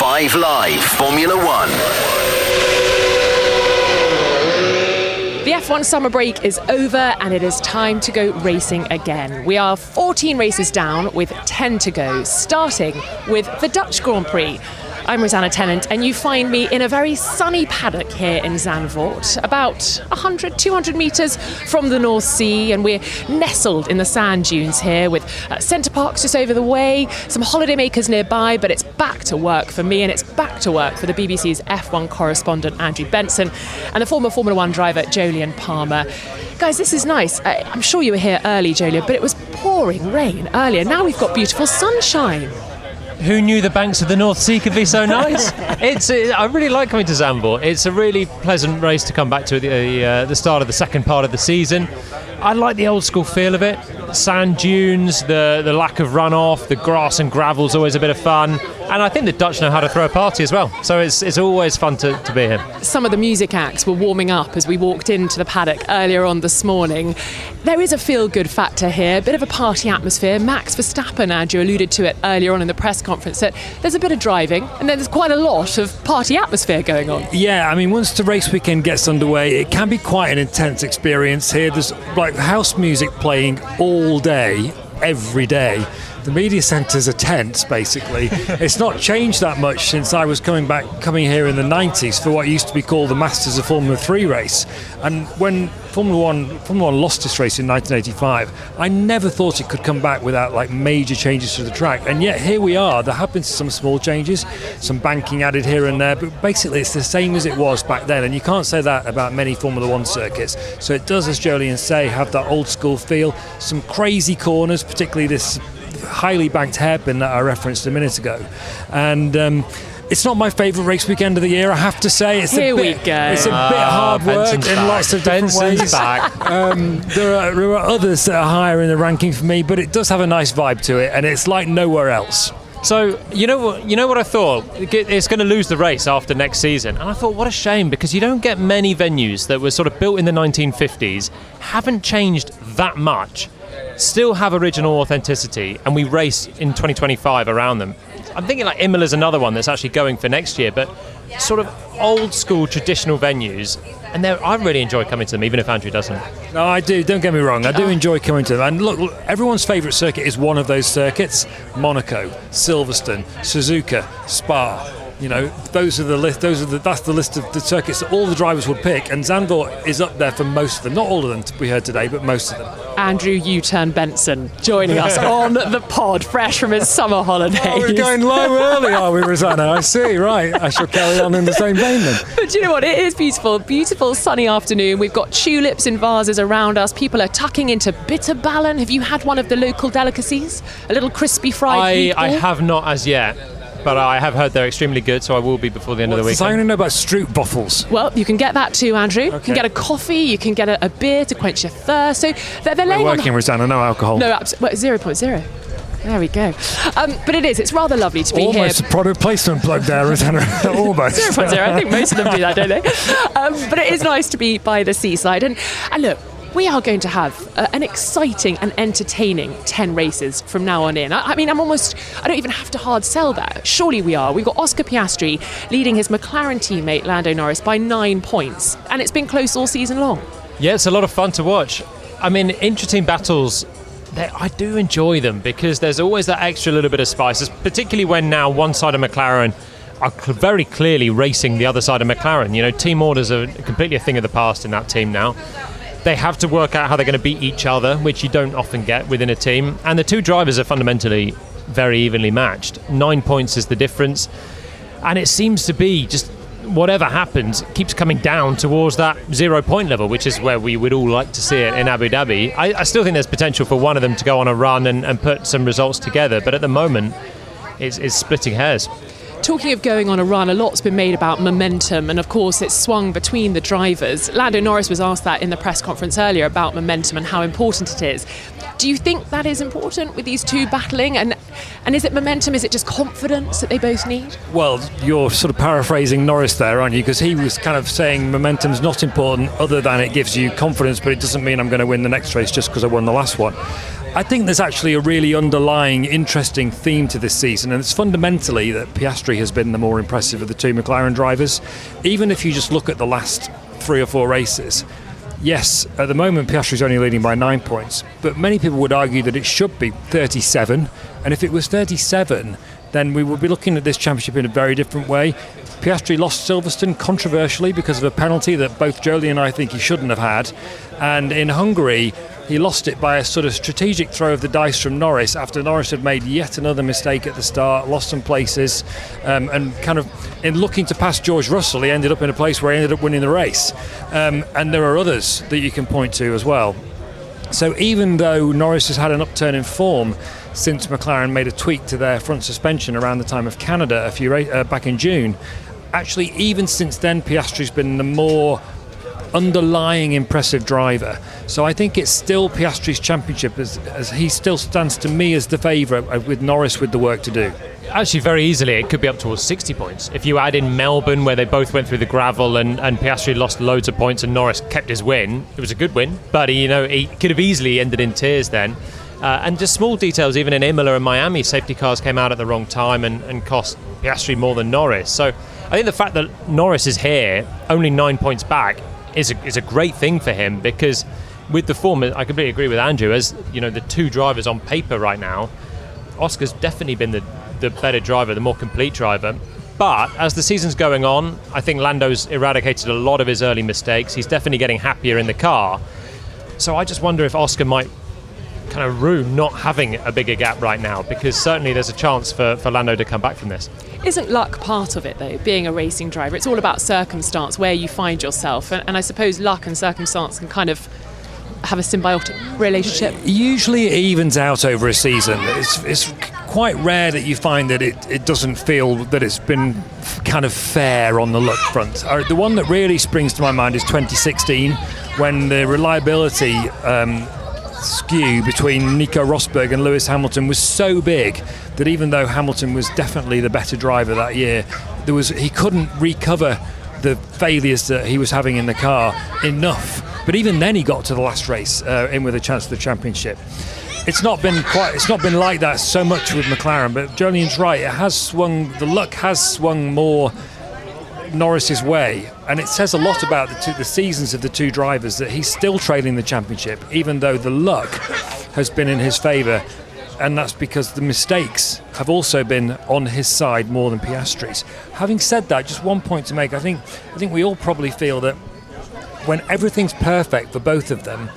5 Live Formula One. The F1 summer break is over and it is time to go racing again. We are 14 races down with 10 to go, starting with the Dutch Grand Prix. I'm Rosanna Tennant and you find me in a very sunny paddock here in Zandvoort, about 100, 200 metres from the North Sea, and we're nestled in the sand dunes here with Centre Parks just over the way, some holidaymakers nearby, but it's back to work for me and it's back to work for the BBC's F1 correspondent Andrew Benson and the former Formula One driver Jolyon Palmer. Guys, this is nice. I'm sure you were here early, Jolyon, but it was pouring rain earlier. Now we've got beautiful sunshine. Who knew the banks of the North Sea could be so nice? I really like coming to Zandvoort. It's a really pleasant race to come back to at the start of the second part of the season. I like the old school feel of it. Sand dunes, the lack of runoff, the grass and gravel's always a bit of fun. And I think the Dutch know how to throw a party as well. So it's always fun to be here. Some of the music acts were warming up as we walked into the paddock earlier on this morning. There is a feel-good factor here, a bit of a party atmosphere. Max Verstappen, Andrew, alluded to it earlier on in the press conference, that there's a bit of driving and then there's quite a lot of party atmosphere going on. Yeah, I mean, once the race weekend gets underway, it can be quite an intense experience here. There's like house music playing all day, every day. The media centres are tense, basically. It's not changed that much since I was coming here in the 90s for what used to be called the Masters of Formula 3 race. And when Formula One lost this race in 1985, I never thought it could come back without like major changes to the track. And yet here we are. There have been some small changes, some banking added here and there, but basically it's the same as it was back then. And you can't say that about many Formula One circuits. So it does, as Jolyon say, have that old school feel. Some crazy corners, particularly this highly banked hairpin that I referenced a minute ago, and it's not my favourite race weekend of the year, I have to say. It's a bit hard work in lots of different ways. There are others that are higher in the ranking for me, but it does have a nice vibe to it, and it's like nowhere else. So you know what I thought? It's going to lose the race after next season, and I thought, what a shame, because you don't get many venues that were sort of built in the 1950s, haven't changed that much, still have original authenticity, and we race in 2025 around them. I'm thinking like Imola's another one that's actually going for next year, but sort of old school traditional venues, and I really enjoy coming to them, even if Andrew doesn't. No, I do, don't get me wrong, I do enjoy coming to them. And look, everyone's favourite circuit is one of those circuits: Monaco, Silverstone, Suzuka, Spa. You know, that's the list of the circuits that all the drivers would pick, and Zandvoort is up there for most of them. Not all of them we heard today, but most of them. Andrew U-Turn Benson joining us on the pod, fresh from his summer holidays. Oh, we're going low early, are we, Rosanna? I see, right. I shall carry on in the same vein then. But do you know what? It is beautiful. Beautiful sunny afternoon. We've got tulips in vases around us. People are tucking into bitterballen. Have you had one of the local delicacies? A little crispy fried meatball? I have not as yet. But I have heard they're extremely good, so I will be before the end of the weekend. I only know about stroopwafels. Well, you can get that too, Andrew. Okay. You can get a coffee, you can get a beer to quench your thirst. So they're laying working, Rosanna, no alcohol. No, 0.0. There we go. But it's rather lovely to be here. Almost a product placement plug there, Rosanna. Almost. 0.0. I think most of them do that, don't they? But it is nice to be by the seaside. And look, we are going to have an exciting and entertaining 10 races from now on in. I mean, I don't even have to hard sell that. Surely we are. We've got Oscar Piastri leading his McLaren teammate Lando Norris by 9 points. And it's been close all season long. Yeah, it's a lot of fun to watch. I mean, interesting battles. I do enjoy them because there's always that extra little bit of spice, particularly when now one side of McLaren are very clearly racing the other side of McLaren. You know, team orders are completely a thing of the past in that team now. They have to work out how they're going to beat each other, which you don't often get within a team. And the two drivers are fundamentally very evenly matched. 9 points is the difference. And it seems to be just whatever happens keeps coming down towards that 0 point level, which is where we would all like to see it in Abu Dhabi. I still think there's potential for one of them to go on a run and put some results together. But at the moment, it's splitting hairs. Talking of going on a run, a lot's been made about momentum, and of course it's swung between the drivers. Lando Norris was asked that in the press conference earlier about momentum and how important it is. Do you think that is important with these two battling? And is it momentum? Is it just confidence that they both need? Well, you're sort of paraphrasing Norris there, aren't you? Because he was kind of saying momentum's not important other than it gives you confidence, but it doesn't mean I'm going to win the next race just because I won the last one. I think there's actually a really underlying, interesting theme to this season, and it's fundamentally that Piastri has been the more impressive of the two McLaren drivers. Even if you just look at the last 3 or 4 races, yes, at the moment Piastri's only leading by 9 points, but many people would argue that it should be 37, and if it was 37, then we would be looking at this championship in a very different way. Piastri lost Silverstone controversially because of a penalty that both Jolie and I think he shouldn't have had, and in Hungary he lost it by a sort of strategic throw of the dice from Norris after Norris had made yet another mistake at the start, lost some places, and kind of in looking to pass George Russell, he ended up in a place where he ended up winning the race. And there are others that you can point to as well. So even though Norris has had an upturn in form since McLaren made a tweak to their front suspension around the time of Canada back in June, actually even since then Piastri's been the more underlying impressive driver. So I think it's still Piastri's championship as he still stands to me as the favourite, with Norris with the work to do. Actually, very easily it could be up towards 60 points. If you add in Melbourne, where they both went through the gravel and Piastri lost loads of points and Norris kept his win, it was a good win, but he could have easily ended in tears then. And just small details, even in Imola and Miami, safety cars came out at the wrong time and cost Piastri more than Norris. So I think the fact that Norris is here, only 9 points back, is a great thing for him, because with the form, I completely agree with Andrew, as you know, the two drivers on paper right now, Oscar's definitely been the better driver, the more complete driver. But as the season's going on, I think Lando's eradicated a lot of his early mistakes. He's definitely getting happier in the car. So I just wonder if Oscar might kind of ruin not having a bigger gap right now, because certainly there's a chance for Lando to come back from this. Isn't luck part of it, though, being a racing driver? It's all about circumstance, where you find yourself. And I suppose luck and circumstance can kind of have a symbiotic relationship. Usually it evens out over a season. It's quite rare that you find that it doesn't feel that it's been kind of fair on the luck front. The one that really springs to my mind is 2016, when the reliability skew between Nico Rosberg and Lewis Hamilton was so big that even though Hamilton was definitely the better driver that year, he couldn't recover the failures that he was having in the car enough. But even then he got to the last race in with a chance for the championship. It's not been like that so much with McLaren, but Jolene's right, the luck has swung more Norris's way, and it says a lot about the seasons of the two drivers, that he's still trailing the championship even though the luck has been in his favour, and that's because the mistakes have also been on his side more than Piastri's. Having said that, just one point to make. I think we all probably feel that when everything's perfect for both of them,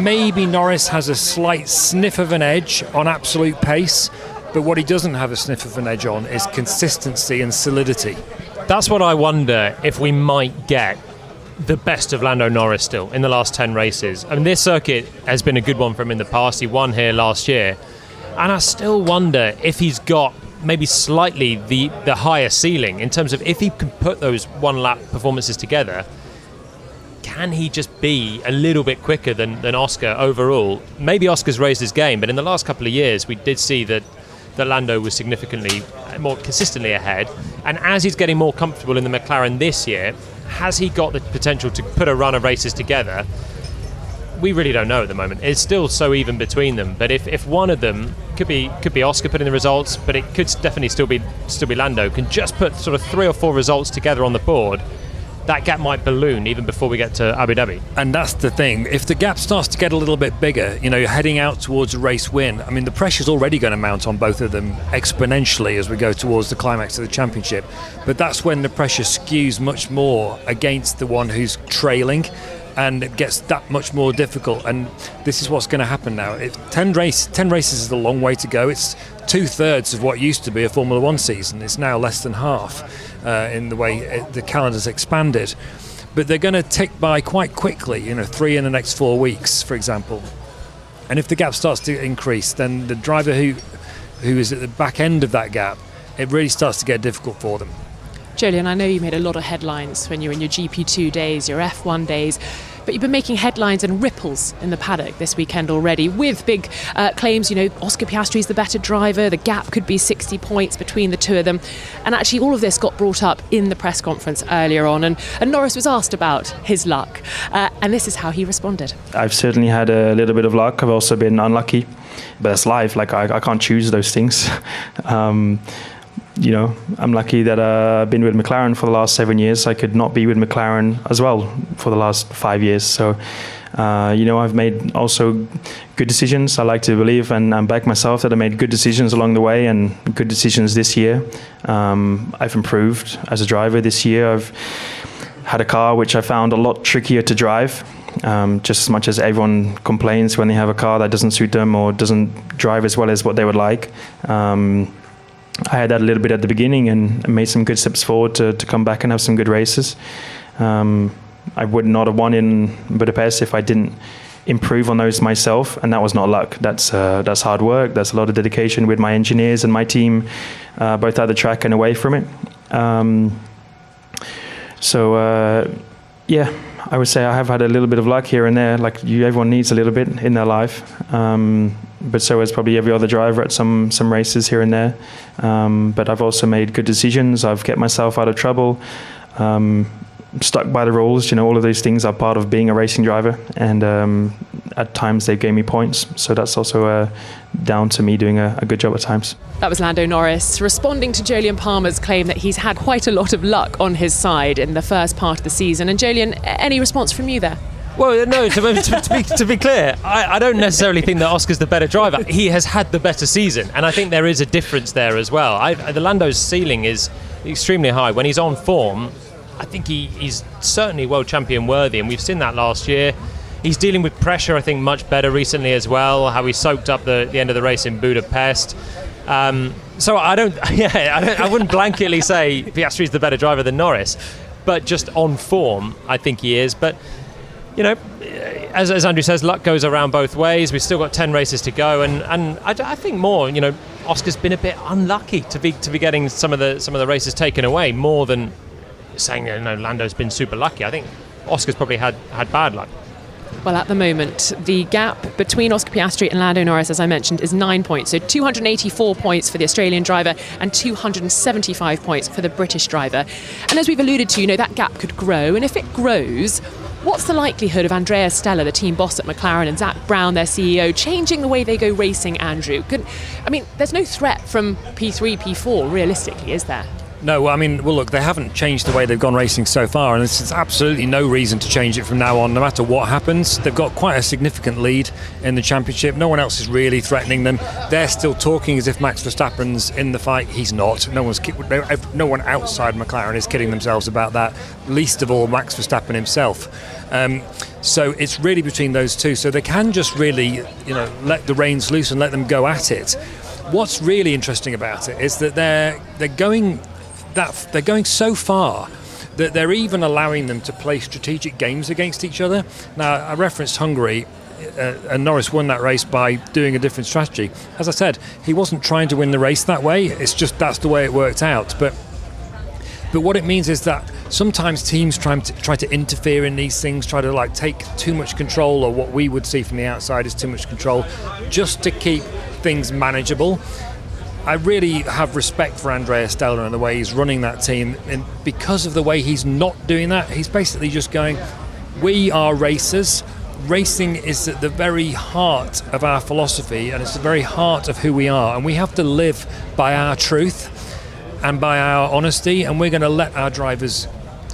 maybe Norris has a slight sniff of an edge on absolute pace, but what he doesn't have a sniff of an edge on is consistency and solidity. That's what I wonder, if we might get the best of Lando Norris still in the last 10 races. I mean, this circuit has been a good one for him in the past. He won here last year. And I still wonder if he's got maybe slightly the higher ceiling in terms of if he can put those one-lap performances together. Can he just be a little bit quicker than Oscar overall? Maybe Oscar's raised his game, but in the last couple of years we did see that Lando was significantly more consistently ahead. And as he's getting more comfortable in the McLaren this year, has he got the potential to put a run of races together? We really don't know at the moment. It's still so even between them. But if one of them could be Oscar putting the results, but it could definitely still be Lando, can just put sort of 3 or 4 results together on the board, that gap might balloon even before we get to Abu Dhabi. And that's the thing. If the gap starts to get a little bit bigger, you're heading out towards a race win. I mean, the pressure's already going to mount on both of them exponentially as we go towards the climax of the championship. But that's when the pressure skews much more against the one who's trailing, and it gets that much more difficult. And this is what's going to happen now. 10 races is a long way to go. It's 2/3 of what used to be a Formula One season. It's now less than half in the way the calendar's expanded. But they're going to tick by quite quickly, 3 in the next 4 weeks, for example. And if the gap starts to increase, then the driver who is at the back end of that gap, it really starts to get difficult for them. Jolien, I know you made a lot of headlines when you were in your GP2 days, your F1 days, but you've been making headlines and ripples in the paddock this weekend already with big claims, Oscar Piastri's the better driver, the gap could be 60 points between the two of them. And actually all of this got brought up in the press conference earlier on, and Norris was asked about his luck, and this is how he responded. I've certainly had a little bit of luck. I've also been unlucky. but that's life. Like I can't choose those things. You know, I'm lucky that I've been with McLaren for the last 7 years. I could not be with McLaren as well for the last 5 years. So, you know, I've made also good decisions. I like to believe and back myself that I made good decisions along the way and good decisions this year. I've improved as a driver this year. I've had a car which I found a lot trickier to drive. Just as much as everyone complains when they have a car that doesn't suit them or doesn't drive as well as what they would like. I had that a little bit at the beginning and made some good steps forward to come back and have some good races. I would not have won in Budapest if I didn't improve on those myself, and that was not luck. That's hard work. That's a lot of dedication with my engineers and my team, both at the track and away from it. Yeah, I would say I have had a little bit of luck here and there. Like everyone needs a little bit in their life. But so has probably every other driver at some races here and there. But I've also made good decisions. I've kept myself out of trouble, stuck by the rules. You know, all of these things are part of being a racing driver. And at times they gave me points. So that's also down to me doing a good job at times. That was Lando Norris responding to Jolyon Palmer's claim that he's had quite a lot of luck on his side in the first part of the season. And Jolyon, any response from you there? Well, no, to be clear, I don't necessarily think that Oscar's the better driver. He has had the better season, and I think there is a difference there as well. The Lando's ceiling is extremely high. When he's on form, I think he's certainly world champion worthy, and we've seen that last year. He's dealing with pressure, I think, much better recently as well, how he soaked up the end of the race in Budapest. So I wouldn't blanketly say Piastri's the better driver than Norris, but just on form, I think he is. But you know, as Andrew says, luck goes around both ways. We've still got 10 races to go, and I think more. You know, Oscar's been a bit unlucky to be getting some of the races taken away, more than saying, you know, Lando's been super lucky. I think Oscar's probably had bad luck. Well, at the moment, the gap between Oscar Piastri and Lando Norris, as I mentioned, is 9 points. So 284 points for the Australian driver and 275 points for the British driver. And as we've alluded to, you know, that gap could grow. And if it grows, what's the likelihood of Andrea Stella, the team boss at McLaren, and Zach Brown, their CEO, changing the way they go racing, Andrew? There's no threat from P3, P4, realistically, is there? No, I mean, well, look, they haven't changed the way they've gone racing so far, and there's absolutely no reason to change it from now on, no matter what happens. They've got quite a significant lead in the championship. No one else is really threatening them. They're still talking as if Max Verstappen's in the fight. He's not. No one outside McLaren is kidding themselves about that, least of all Max Verstappen himself. So it's really between those two. So they can just really, you know, let the reins loose and let them go at it. What's really interesting about it is that they're going so far that they're even allowing them to play strategic games against each other. Now, I referenced Hungary, and Norris won that race by doing a different strategy. As I said, he wasn't trying to win the race that way. It's just that's the way it worked out. But what it means is that sometimes teams try to interfere in these things, try to like take too much control, or what we would see from the outside is too much control, just to keep things manageable. I really have respect for Andrea Stella and the way he's running that team, and because of the way he's not doing that, he's basically just going, we are racers. Racing is at the very heart of our philosophy, and it's the very heart of who we are, and we have to live by our truth and by our honesty, and we're going to let our drivers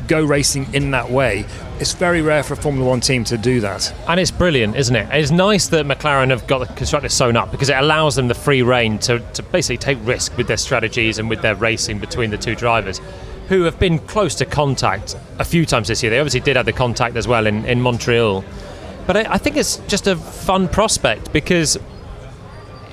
go racing in that way. It's very rare for a Formula One team to do that. And it's brilliant, isn't it? It's nice that McLaren have got the constructors sewn up, because it allows them the free rein to basically take risk with their strategies and with their racing between the two drivers, who have been close to contact a few times this year. They obviously did have the contact as well in Montreal. But I think it's just a fun prospect, because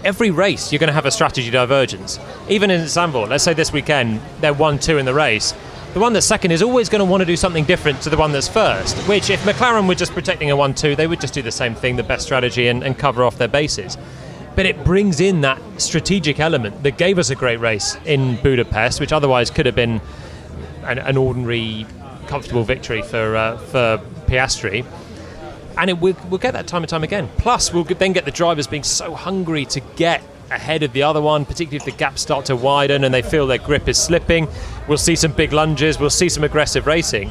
every race you're going to have a strategy divergence. Even in Zandvoort, let's say this weekend they're 1-2 in the race. The one that's second is always going to want to do something different to the one that's first, which if McLaren were just protecting a 1-2, they would just do the same thing, the best strategy, and cover off their bases. But it brings in that strategic element that gave us a great race in Budapest, which otherwise could have been an ordinary, comfortable victory for Piastri. And we'll get that time and time again. Plus, we'll then get the drivers being so hungry to get ahead of the other one, particularly if the gaps start to widen and they feel their grip is slipping. We'll see some big lunges, we'll see some aggressive racing.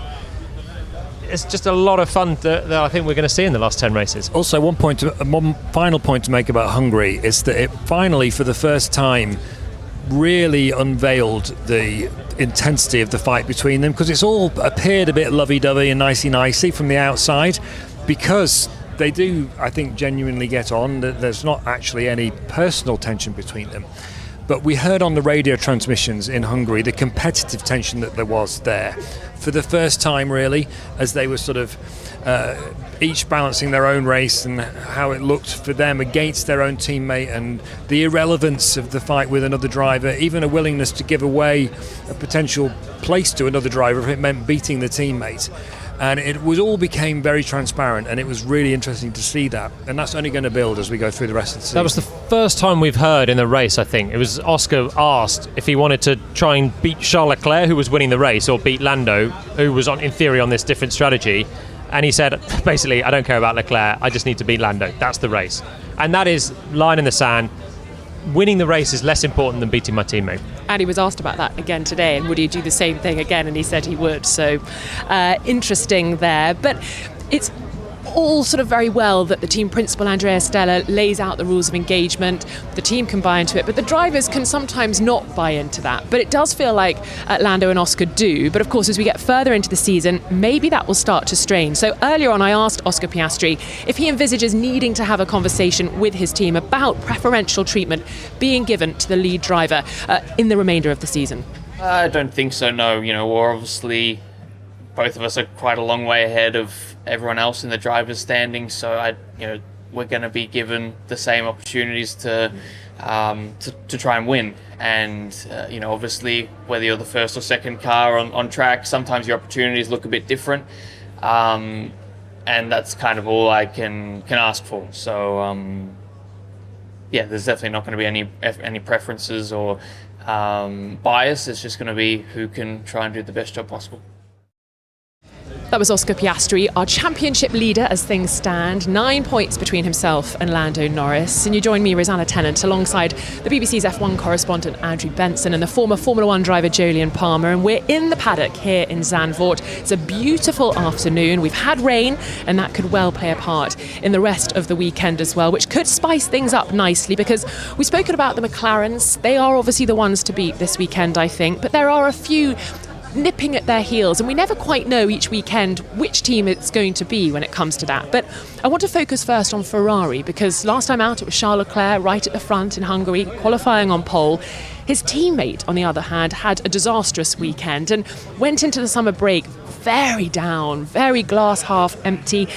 it's just a lot of fun that I think we're going to see in the last 10 races. Also, one final point to make about Hungary is that it finally, for the first time, really unveiled the intensity of the fight between them, because it's all appeared a bit lovey-dovey and nicey-nicey from the outside, because they do, I think, genuinely get on. There's not actually any personal tension between them. But we heard on the radio transmissions in Hungary the competitive tension that there was there. For the first time, really, as they were sort of each balancing their own race and how it looked for them against their own teammate, and the irrelevance of the fight with another driver, even a willingness to give away a potential place to another driver if it meant beating the teammate. And it all became very transparent, and it was really interesting to see that. And that's only going to build as we go through the rest of the season. That was the first time we've heard in the race, I think. It was Oscar asked if he wanted to try and beat Charles Leclerc, who was winning the race, or beat Lando, who was, in theory, on this different strategy. And he said, basically, I don't care about Leclerc, I just need to beat Lando. That's the race. And that is line in the sand. Winning the race is less important than beating my teammate. And he was asked about that again today, and would he do the same thing again? And he said he would. So interesting there. But it's all sort of very well that the team principal, Andrea Stella, lays out the rules of engagement. The team can buy into it, but the drivers can sometimes not buy into that. But it does feel like Lando and Oscar do. But of course, as we get further into the season, maybe that will start to strain. So earlier on, I asked Oscar Piastri if he envisages needing to have a conversation with his team about preferential treatment being given to the lead driver in the remainder of the season. I don't think so, no. We're obviously, both of us are quite a long way ahead of everyone else in the driver's standing, so we're going to be given the same opportunities to try and win. And obviously, whether you're the first or second car on track, sometimes your opportunities look a bit different, and that's kind of all I can ask for. So there's definitely not going to be any preferences or bias. It's just going to be who can try and do the best job possible. That was Oscar Piastri, our championship leader as things stand. 9 points between himself and Lando Norris. And you join me, Rosanna Tennant, alongside the BBC's F1 correspondent Andrew Benson and the former Formula One driver Jolyon Palmer. And we're in the paddock here in Zandvoort. It's a beautiful afternoon. We've had rain, and that could well play a part in the rest of the weekend as well, which could spice things up nicely, because we've spoken about the McLarens. They are obviously the ones to beat this weekend, I think. But there are a few nipping at their heels, and we never quite know each weekend which team it's going to be when it comes to that. But I want to focus first on Ferrari, because last time out it was Charles Leclerc right at the front in Hungary, qualifying on pole. His teammate, on the other hand, had a disastrous weekend and went into the summer break very down, very glass half empty.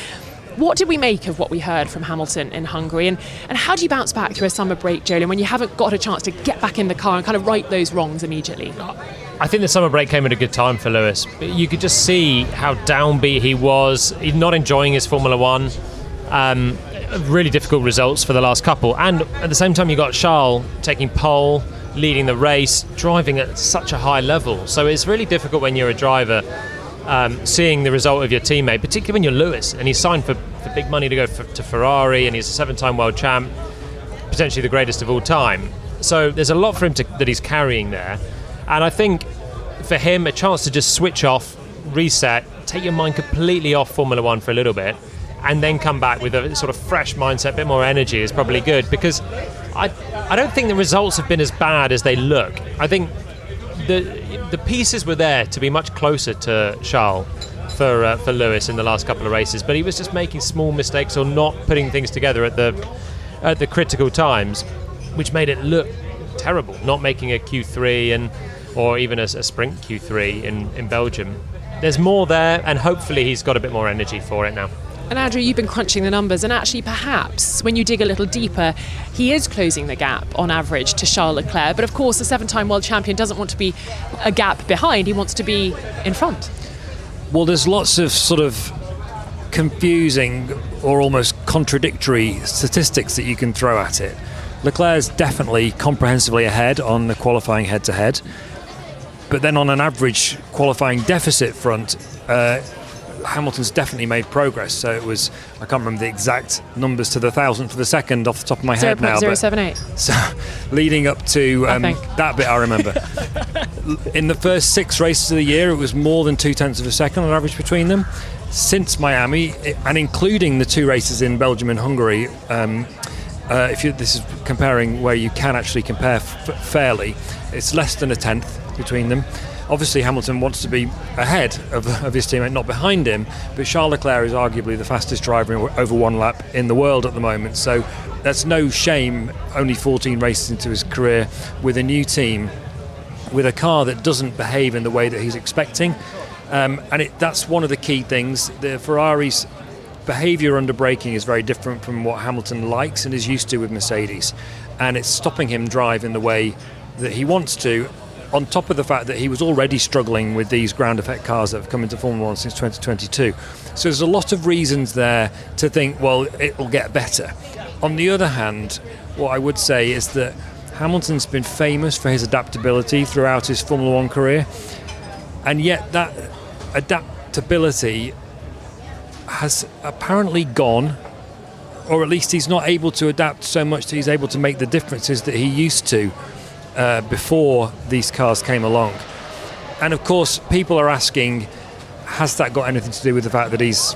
What did we make of what we heard from Hamilton in Hungary, and how do you bounce back through a summer break, Jolyon, when you haven't got a chance to get back in the car and kind of right those wrongs immediately? I think the summer break came at a good time for Lewis. You could just see how downbeat he was. He's not enjoying his Formula One. Really difficult results for the last couple. And at the same time, you got Charles taking pole, leading the race, driving at such a high level. So it's really difficult when you're a driver, seeing the result of your teammate, particularly when you're Lewis. And he's signed for big money to go to Ferrari, and he's a 7-time world champ, potentially the greatest of all time. So there's a lot for him that he's carrying there. And I think for him, a chance to just switch off, reset, take your mind completely off Formula One for a little bit, and then come back with a sort of fresh mindset, a bit more energy is probably good, because I don't think the results have been as bad as they look. I think the pieces were there to be much closer to Charles for Lewis in the last couple of races, but he was just making small mistakes or not putting things together at the critical times, which made it look terrible, not making a Q3 or even a sprint Q3 in Belgium. There's more there, and hopefully he's got a bit more energy for it now. And Andrew, you've been crunching the numbers, and actually perhaps when you dig a little deeper, he is closing the gap on average to Charles Leclerc. But of course, the 7-time world champion doesn't want to be a gap behind, he wants to be in front. Well, there's lots of sort of confusing or almost contradictory statistics that you can throw at it. Leclerc's definitely comprehensively ahead on the qualifying head-to-head, but then on an average qualifying deficit front, Hamilton's definitely made progress. So it was, I can't remember the exact numbers to the thousandth of a second off the top of my head now. 0.078. So leading up to that bit I remember. In the first 6 races of the year, it was more than 0.2 of a second on average between them. since Miami, and including the 2 races in Belgium and Hungary. This is comparing where you can actually compare fairly, it's less than a tenth between them. Obviously, Hamilton wants to be ahead of his teammate, not behind him, but Charles Leclerc is arguably the fastest driver over one lap in the world at the moment. So that's no shame, only 14 races into his career, with a new team, with a car that doesn't behave in the way that he's expecting. That's one of the key things. The Ferrari's behaviour under braking is very different from what Hamilton likes and is used to with Mercedes. And it's stopping him drive in the way that he wants to, on top of the fact that he was already struggling with these ground effect cars that have come into Formula 1 since 2022. So there's a lot of reasons there to think, well, it will get better. On the other hand, what I would say is that Hamilton's been famous for his adaptability throughout his Formula 1 career, and yet that adaptability has apparently gone, or at least he's not able to adapt so much that he's able to make the differences that he used to before these cars came along. And of course, people are asking, has that got anything to do with the fact that he's,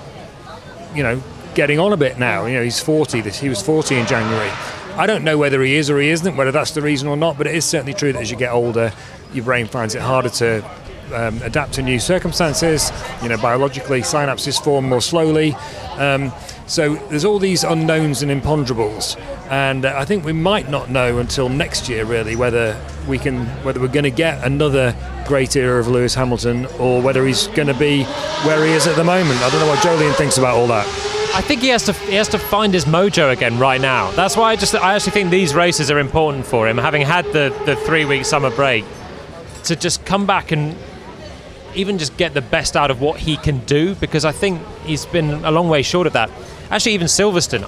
getting on a bit now? He's 40. He was 40 in January. I don't know whether he is or he isn't, whether that's the reason or not, but it is certainly true that as you get older, your brain finds it harder to adapt to new circumstances. Biologically, synapses form more slowly. So there's all these unknowns and imponderables, and I think we might not know until next year, really, whether we're going to get another great era of Lewis Hamilton, or whether he's going to be where he is at the moment. I don't know what Jolyon thinks about all that. I think he has to find his mojo again right now. That's why I actually think these races are important for him, having had the 3-week summer break, to just come back and even just get the best out of what he can do, because I think he's been a long way short of that. Actually, even Silverstone,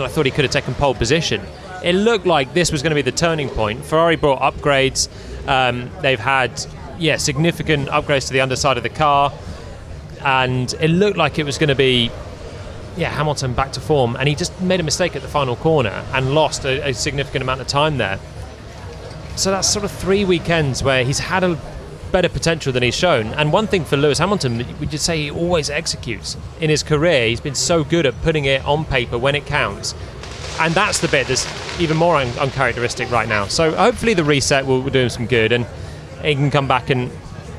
I thought he could have taken pole position. It looked like this was going to be the turning point. Ferrari brought upgrades. They've had significant upgrades to the underside of the car, and it looked like it was going to be Hamilton back to form, and he just made a mistake at the final corner and lost a significant amount of time there. So that's sort of 3 weekends where he's had a better potential than he's shown. And one thing for Lewis Hamilton, we just say he always executes in his career. He's been so good at putting it on paper when it counts, and that's the bit that's even more uncharacteristic right now. So hopefully the reset will do him some good, and he can come back and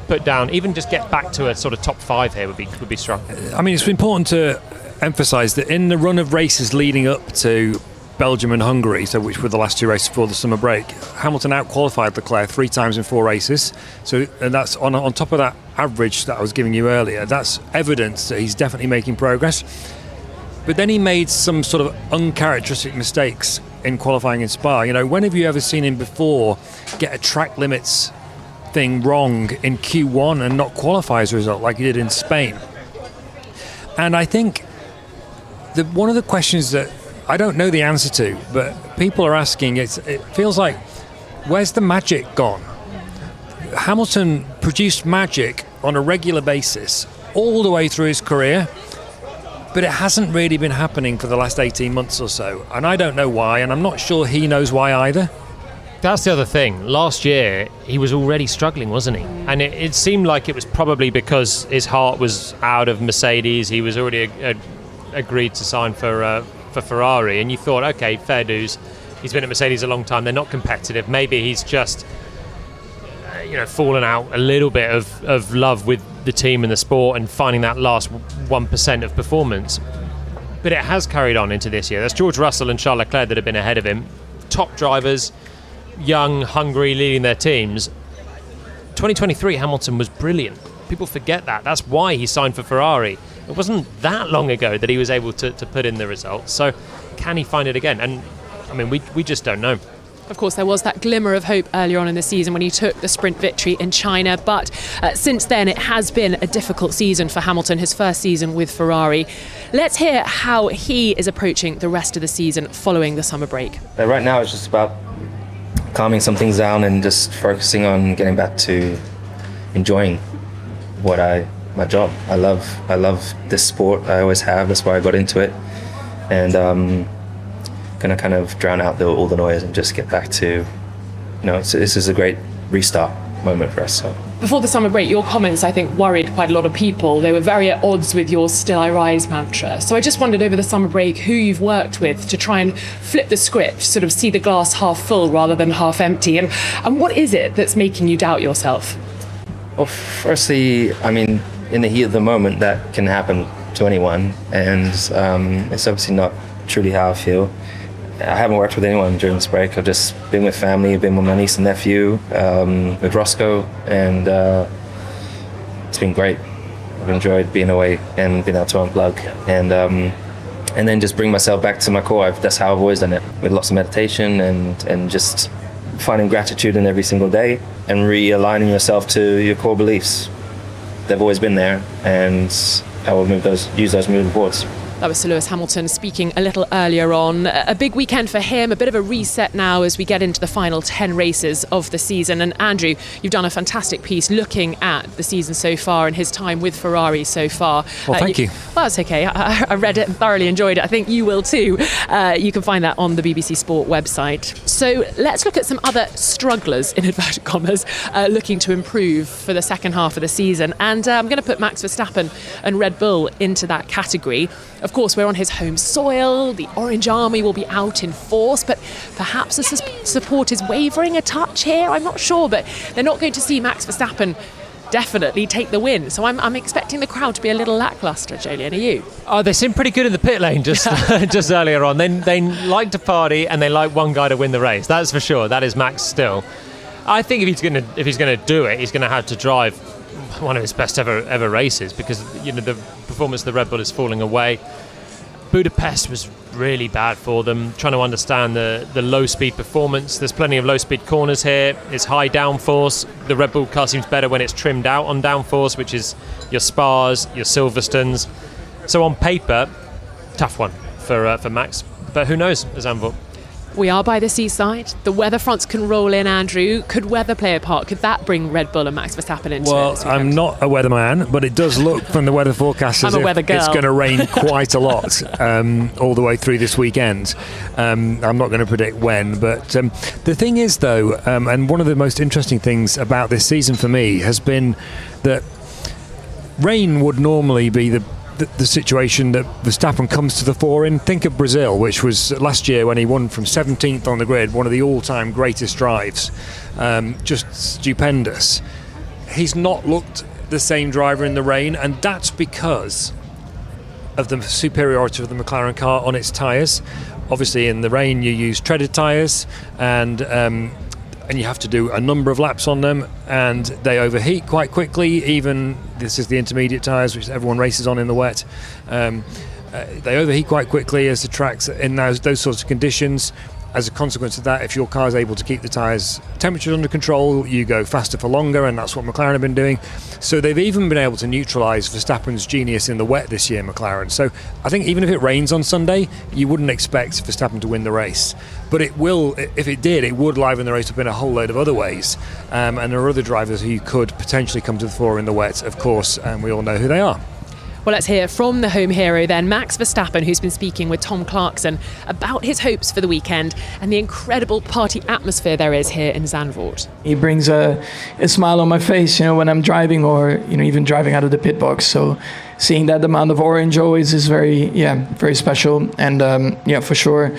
put down, even just get back to a sort of top 5 here would be strong. I mean, it's important to emphasise that in the run of races leading up to Belgium and Hungary, which were the last 2 races before the summer break, Hamilton outqualified Leclerc 3 times in 4 races. So, and that's on top of that average that I was giving you earlier. That's evidence that he's definitely making progress. But then he made some sort of uncharacteristic mistakes in qualifying in Spa. When have you ever seen him before get a track limits thing wrong in Q1 and not qualify as a result, like he did in Spain? And I think one of the questions that I don't know the answer to, but people are asking, it feels like, where's the magic gone? Hamilton produced magic on a regular basis all the way through his career, but it hasn't really been happening for the last 18 months or so. And I don't know why, and I'm not sure he knows why either. That's the other thing. Last year, he was already struggling, wasn't he? And it seemed like it was probably because his heart was out of Mercedes. He was already agreed to sign for Ferrari, and you thought, okay, fair dues. He's been at Mercedes a long time. They're not competitive. Maybe he's just, fallen out a little bit of love with the team and the sport and finding that last 1% of performance. But it has carried on into this year. That's George Russell and Charles Leclerc that have been ahead of him. Top drivers, young, hungry, leading their teams. 2023, Hamilton was brilliant. People forget that. That's why he signed for Ferrari. It wasn't that long ago that he was able to put in the results. So can he find it again? And I mean, we just don't know. Of course, there was that glimmer of hope earlier on in the season when he took the sprint victory in China, but since then it has been a difficult season for Hamilton, his first season with Ferrari. Let's hear how he is approaching the rest of the season following the summer break. Right now it's just about calming some things down and just focusing on getting back to enjoying my job. I love this sport. I always have. That's why I got into it, and gonna kind of drown out all the noise and just get back to, this is a great restart moment for us. So Before the summer break, your comments, I think, worried quite a lot of people. They were very at odds with your Still I Rise mantra. So I just wondered over the summer break who you've worked with to try and flip the script, sort of see the glass half full rather than half empty. And what is it that's making you doubt yourself? Well, firstly, I mean, in the heat of the moment, that can happen to anyone. And it's obviously not truly how I feel. I haven't worked with anyone during this break. I've just been with family, been with my niece and nephew, with Roscoe, and it's been great. I've enjoyed being away and being able to unplug, and then just bring myself back to my core. That's how I've always done it, with lots of meditation and just finding gratitude in every single day and realigning yourself to your core beliefs. They've always been there, and I will use those moving forwards. That was Sir Lewis Hamilton speaking a little earlier on. A big weekend for him, a bit of a reset now as we get into the final 10 races of the season. And Andrew, you've done a fantastic piece looking at the season so far and his time with Ferrari so far. Well, thank you. Well, that's okay. I read it and thoroughly enjoyed it. I think you will too. You can find that on the BBC Sport website. So let's look at some other strugglers, in inverted commas, looking to improve for the second half of the season. And I'm going to put Max Verstappen and Red Bull into that category. Of course, we're on his home soil. The Orange Army will be out in force, but perhaps the support is wavering a touch here. I'm not sure, but they're not going to see Max Verstappen definitely take the win. So I'm expecting the crowd to be a little lacklustre, Jolien. Are you? Oh, they seem pretty good in the pit lane just just earlier on. They like to party and they like one guy to win the race. That's for sure. That is Max still. I think if he's going to do it, he's going to have to drive one of his best ever races, because the performance of the Red Bull is falling away. Budapest was really bad for them, trying to understand the low speed performance. There's plenty of low speed corners here. It's high downforce. The Red Bull car seems better when it's trimmed out on downforce, which is your Spas, your Silverstones. So on paper, tough one for Max, but who knows at Zandvoort. We are by the seaside. The weather fronts can roll in, Andrew. Could weather play a part? Could that bring Red Bull and Max Verstappen into it? Well, I'm not a weatherman, but it does look from the weather forecast as I'm a weather if girl. it's going to rain quite a lot all the way through this weekend. I'm not going to predict when, but the thing is, though, and one of the most interesting things about this season for me has been that rain would normally be the situation that Verstappen comes to the fore in. Think of Brazil, which was last year when he won from 17th on the grid, one of the all-time greatest drives. Just stupendous. He's not looked the same driver in the rain, and that's because of the superiority of the McLaren car on its tyres. Obviously in the rain you use treaded tyres, and you have to do a number of laps on them, and they overheat quite quickly. Even this is the intermediate tyres, which everyone races on in the wet. They overheat quite quickly as the track's in those sorts of conditions. As a consequence of that, if your car is able to keep the tyres temperature under control, you go faster for longer, and that's what McLaren have been doing. So they've even been able to neutralise Verstappen's genius in the wet this year, McLaren. So I think even if it rains on Sunday, you wouldn't expect Verstappen to win the race. But it will, if it did, it would liven the race up in a whole load of other ways. And there are other drivers who could potentially come to the fore in the wet, of course, and we all know who they are. Well, let's hear from the home hero then, Max Verstappen, who's been speaking with Tom Clarkson about his hopes for the weekend and the incredible party atmosphere there is here in Zandvoort. He brings a smile on my face, when I'm driving, or even driving out of the pit box. So seeing that amount of orange always is very special. And for sure,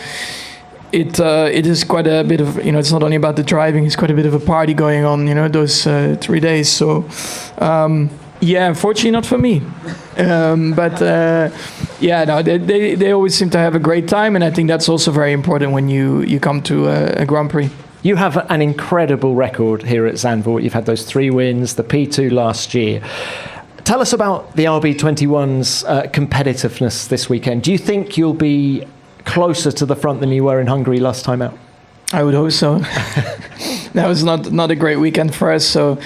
it is quite a bit of it's not only about the driving. It's quite a bit of a party going on. Those 3 days. So. Unfortunately not for me. They always seem to have a great time, and I think that's also very important when you come to a Grand Prix. You have an incredible record here at Zandvoort. You've had those 3 wins, the P2 last year. Tell us about the RB21's competitiveness this weekend. Do you think you'll be closer to the front than you were in Hungary last time out? I would hope so. That was not a great weekend for us. So,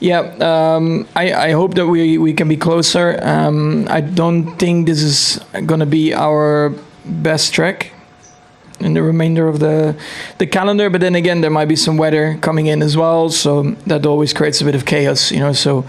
I hope that we can be closer. I don't think this is going to be our best track in the remainder of the calendar. But then again, there might be some weather coming in as well. So that always creates a bit of chaos, So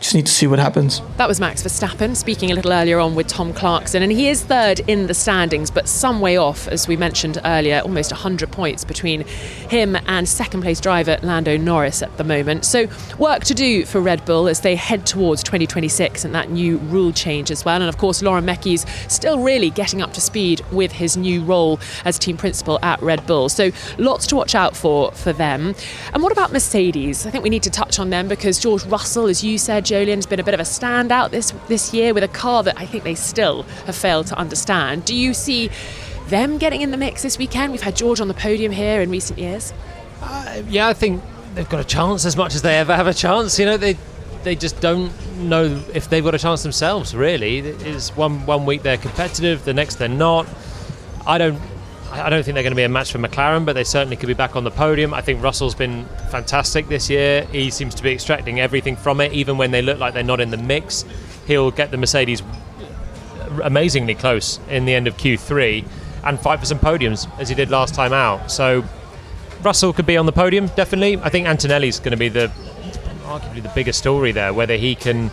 just need to see what happens. That was Max Verstappen speaking a little earlier on with Tom Clarkson, and he is third in the standings, but some way off, as we mentioned earlier, almost 100 points between him and second place driver Lando Norris at the moment. So work to do for Red Bull as they head towards 2026 and that new rule change as well. And of course, Lauren Mecky's still really getting up to speed with his new role as team principal at Red Bull. So lots to watch out for them. And what about Mercedes? I think we need to touch on them because George Russell, as you said, Jolion's been a bit of a standout this year with a car that I think they still have failed to understand. Do you see them getting in the mix this weekend? We've had George on the podium here in recent years. Yeah, I think they've got a chance as much as they ever have a chance. You know, they just don't know if they've got a chance themselves, really. It's one week they're competitive, the next they're not. I don't think they're going to be a match for McLaren, but they certainly could be back on the podium. I think Russell's been fantastic this year. He seems to be extracting everything from it, even when they look like they're not in the mix. He'll get the Mercedes amazingly close in the end of Q3 and fight for some podiums, as he did last time out. So Russell could be on the podium, definitely. I think Antonelli's going to be arguably the bigger story there, whether he can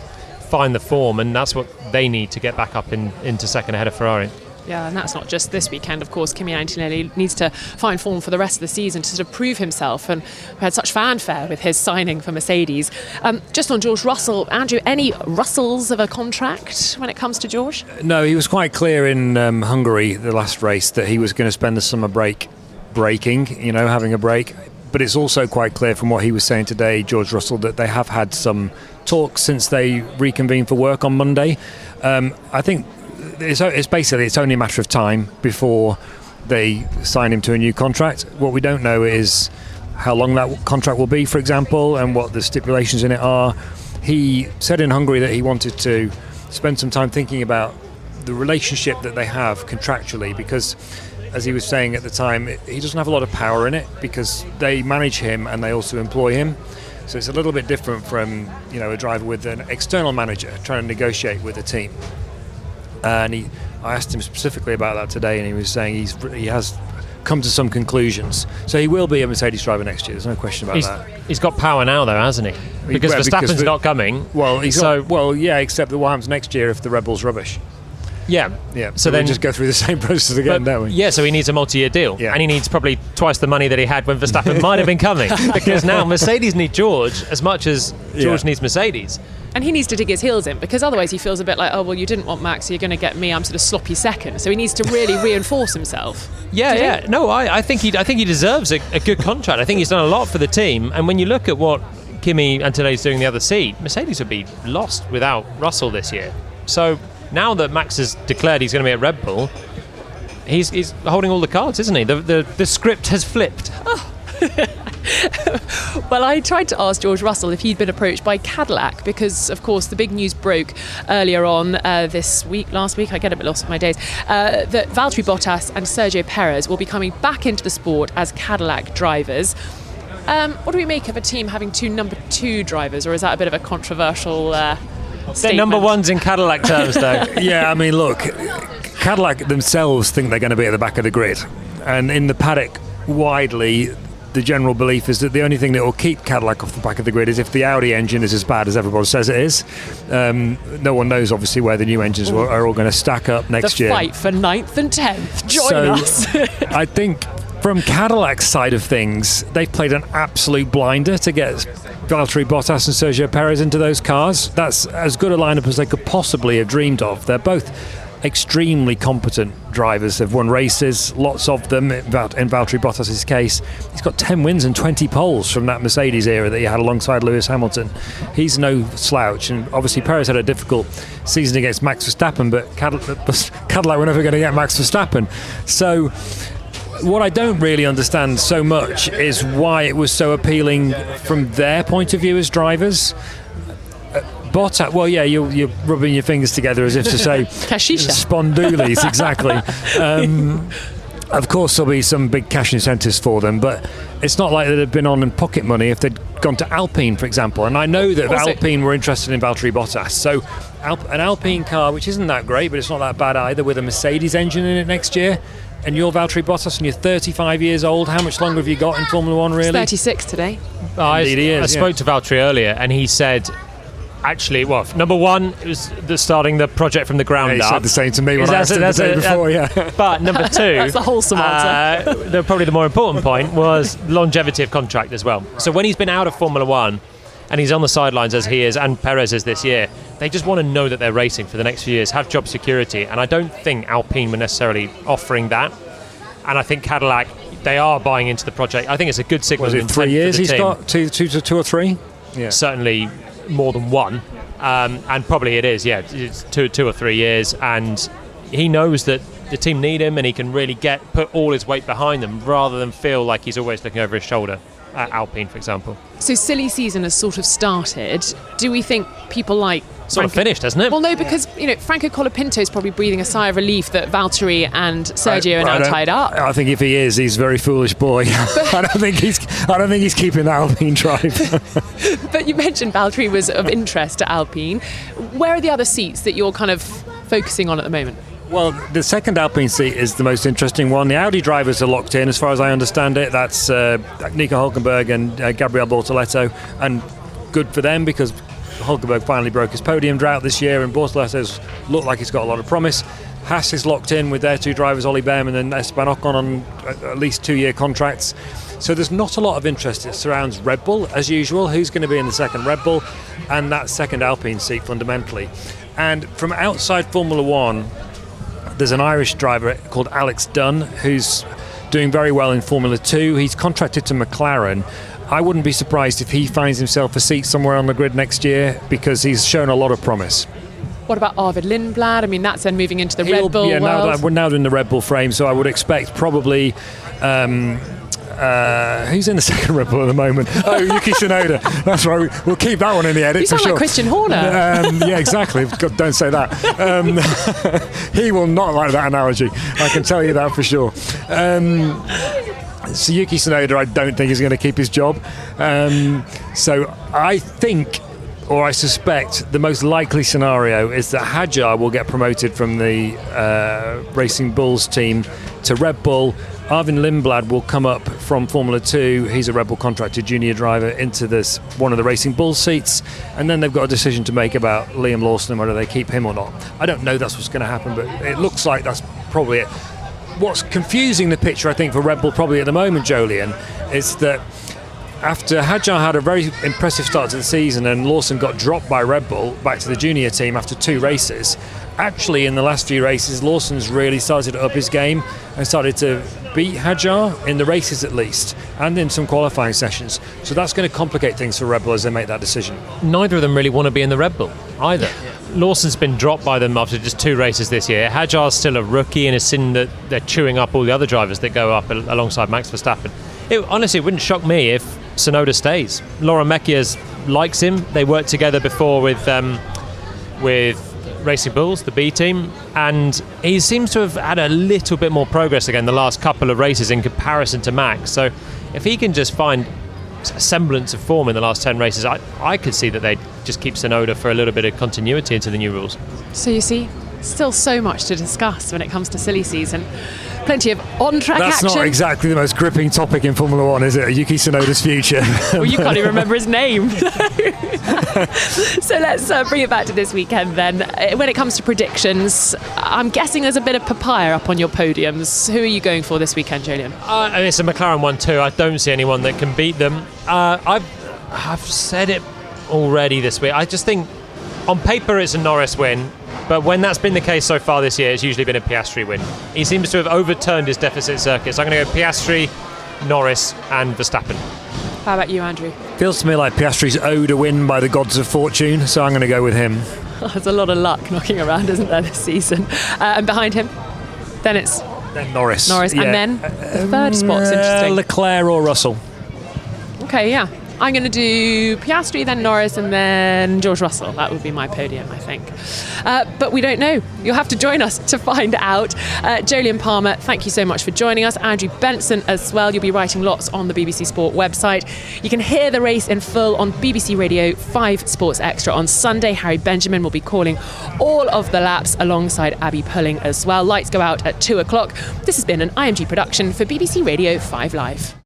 find the form, and that's what they need to get back up into second ahead of Ferrari. Yeah, and that's not just this weekend, of course. Kimi Antonelli needs to find form for the rest of the season to sort of prove himself, and we had such fanfare with his signing for Mercedes. Just on George Russell, Andrew, any Russells of a contract when it comes to George? No, he was quite clear in Hungary, the last race, that he was going to spend the summer break breaking, having a break. But it's also quite clear from what he was saying today, George Russell, that they have had some talks since they reconvened for work on Monday. I think it's only a matter of time before they sign him to a new contract. What we don't know is how long that contract will be, for example, and what the stipulations in it are. He said in Hungary that he wanted to spend some time thinking about the relationship that they have contractually, because as he was saying at the time, he doesn't have a lot of power in it because they manage him and they also employ him. So it's a little bit different from a driver with an external manager trying to negotiate with a team. And I asked him specifically about that today, and he was saying he has come to some conclusions. So he will be a Mercedes driver next year. There's no question about that. He's got power now, though, hasn't he? Because Verstappen's not coming. Well, except that what happens next year if the Red Bull's rubbish? Yeah. So then we just go through the same process again, don't we? Yeah, so he needs a multi-year deal. Yeah. And he needs probably twice the money that he had when Verstappen might have been coming. Because now Mercedes need George as much as George needs Mercedes. And he needs to dig his heels in, because otherwise he feels a bit like, oh, well, you didn't want Max, so you're going to get me. I'm sort of sloppy second. So he needs to really reinforce himself. Yeah. No, I think he deserves a good contract. I think he's done a lot for the team. And when you look at what Kimi Antonelli's doing in the other seat, Mercedes would be lost without Russell this year. So now that Max has declared he's going to be at Red Bull, he's holding all the cards, isn't he? The script has flipped. Oh. Well, I tried to ask George Russell if he'd been approached by Cadillac because, of course, the big news broke earlier on last week, I get a bit lost with my days, that Valtteri Bottas and Sergio Perez will be coming back into the sport as Cadillac drivers. What do we make of a team having two number 2 drivers, or is that a bit of a controversial statement? They're number 1s in Cadillac terms, though. Yeah, I mean, look, Cadillac themselves think they're going to be at the back of the grid. And in the paddock, widely, the general belief is that the only thing that will keep Cadillac off the back of the grid is if the Audi engine is as bad as everybody says it is. No one knows, obviously, where the new engines are all going to stack up next year. The fight for 9th and 10th. Join us. I think from Cadillac's side of things, they've played an absolute blinder to get Valtteri Bottas and Sergio Perez into those cars. That's as good a lineup as they could possibly have dreamed of. They're both extremely competent drivers. They've won races, lots of them. In Valtteri Bottas' case, he's got 10 wins and 20 poles from that Mercedes era that he had alongside Lewis Hamilton. He's no slouch, and obviously Perez had a difficult season against Max Verstappen, but Cadillac were never going to get Max Verstappen. So what I don't really understand so much is why it was so appealing from their point of view as drivers. Bottas, well, yeah, you're rubbing your fingers together as if to say spondoolies, exactly. Of course, there'll be some big cash incentives for them, but it's not like they'd have been on in pocket money if they'd gone to Alpine, for example. And I know that Alpine were interested in Valtteri Bottas. So an Alpine car, which isn't that great, but it's not that bad either, with a Mercedes engine in it next year, and you're Valtteri Bottas and you're 35 years old, how much longer have you got in Formula One, really? He's 36 today. I spoke to Valtteri earlier, and he said actually, well, number one, it was starting the project from the ground He up. said the same to me when I asked him the day before, yeah. But number two, That's a wholesome answer. probably the more important point was longevity of contract as well. So when he's been out of Formula One and he's on the sidelines as he is and Perez is this year, they just want to know that they're racing for the next few years, have job security, and I don't think Alpine were necessarily offering that. And I think Cadillac, they are buying into the project. I think it's a good signal. Was it 3 years he's got? Two or three? Yeah. Certainly more than one. And probably it is, yeah. It's 2 or 3 years. And he knows that the team need him and he can really put all his weight behind them rather than feel like he's always looking over his shoulder at Alpine, for example. So silly season has sort of started. Do we think people like... Sort of finished, hasn't it? Well, no, because Franco Colapinto is probably breathing a sigh of relief that Valtteri and Sergio are now tied up. I think if he is, he's a very foolish boy. I don't think he's keeping the Alpine drive. But you mentioned Valtteri was of interest to Alpine. Where are the other seats that you're kind of focusing on at the moment? Well, the second Alpine seat is the most interesting one. The Audi drivers are locked in, as far as I understand it. That's Nico Hülkenberg and Gabriel Bortoleto, and good for them because Hülkenberg finally broke his podium drought this year, and Bortoleto's looked like he's got a lot of promise. Haas is locked in with their two drivers, Ollie Behrman and Esteban Ocon, on at least 2-year contracts. So there's not a lot of interest. It surrounds Red Bull, as usual. Who's going to be in the second Red Bull? And that second Alpine seat, fundamentally. And from outside Formula One, there's an Irish driver called Alex Dunn, who's doing very well in Formula 2. He's contracted to McLaren. I wouldn't be surprised if he finds himself a seat somewhere on the grid next year because he's shown a lot of promise. What about Arvid Lindblad? I mean, that's then moving into the Red Bull world. We're now in the Red Bull frame, so I would expect probably... who's in the second Red Bull at the moment? Oh, Yuki Tsunoda. That's right. We'll keep that one in the edit. You sound for sure. like Christian Horner. Yeah, exactly. God, don't say that. He will not like that analogy. I can tell you that for sure. So Yuki Tsunoda, I don't think is going to keep his job. So I think, or I suspect, the most likely scenario is that Hadjar will get promoted from the Racing Bulls team to Red Bull. Arvin Lindblad will come up from Formula 2. He's a Red Bull contracted junior driver into one of the Racing Bulls seats. And then they've got a decision to make about Liam Lawson and whether they keep him or not. I don't know that's what's going to happen, but it looks like that's probably it. What's confusing the picture, I think, for Red Bull probably at the moment, Jolien, is that after Hadjar had a very impressive start to the season and Lawson got dropped by Red Bull back to the junior team after 2 races, actually in the last few races Lawson's really started to up his game and started to beat Hadjar in the races at least, and in some qualifying sessions. So that's going to complicate things for Red Bull as they make that decision. Neither of them really want to be in the Red Bull either. Lawson's been dropped by them after just 2 races this year. Hadjar's still a rookie and has seen that they're chewing up all the other drivers that go up alongside Max Verstappen. Honestly, it wouldn't shock me if Tsunoda stays. Laura Mekias likes him. They worked together before with Racing Bulls, the B team, and he seems to have had a little bit more progress again the last couple of races in comparison to Max. So if he can just find a semblance of form in the last 10 races, I could see that they'd just keep Tsunoda for a little bit of continuity into the new rules. So you see, still so much to discuss when it comes to silly season. Plenty of on-track action. That's not exactly the most gripping topic in Formula 1, is it? Yuki Tsunoda's future. Well, you can't even remember his name. So let's bring it back to this weekend then. When it comes to predictions, I'm guessing there's a bit of papaya up on your podiums. Who are you going for this weekend, Jolien? It's a McLaren 1-2. I don't see anyone that can beat them. I've said it already this week. I just think on paper it's a Norris win. But when that's been the case so far this year, it's usually been a Piastri win. He seems to have overturned his deficit circuit. So I'm going to go Piastri, Norris and Verstappen. How about you, Andrew? Feels to me like Piastri's owed a win by the gods of fortune, so I'm going to go with him. There's a lot of luck knocking around, isn't there, this season? And behind him, then Norris. Yeah. And then the third spot's interesting. Leclerc or Russell. Okay, yeah. I'm going to do Piastri, then Norris, and then George Russell. That would be my podium, I think. But we don't know. You'll have to join us to find out. Jolien Palmer, thank you so much for joining us. Andrew Benson as well. You'll be writing lots on the BBC Sport website. You can hear the race in full on BBC Radio 5 Sports Extra on Sunday. Harry Benjamin will be calling all of the laps alongside Abby Pulling as well. Lights go out at 2 o'clock. This has been an IMG production for BBC Radio 5 Live.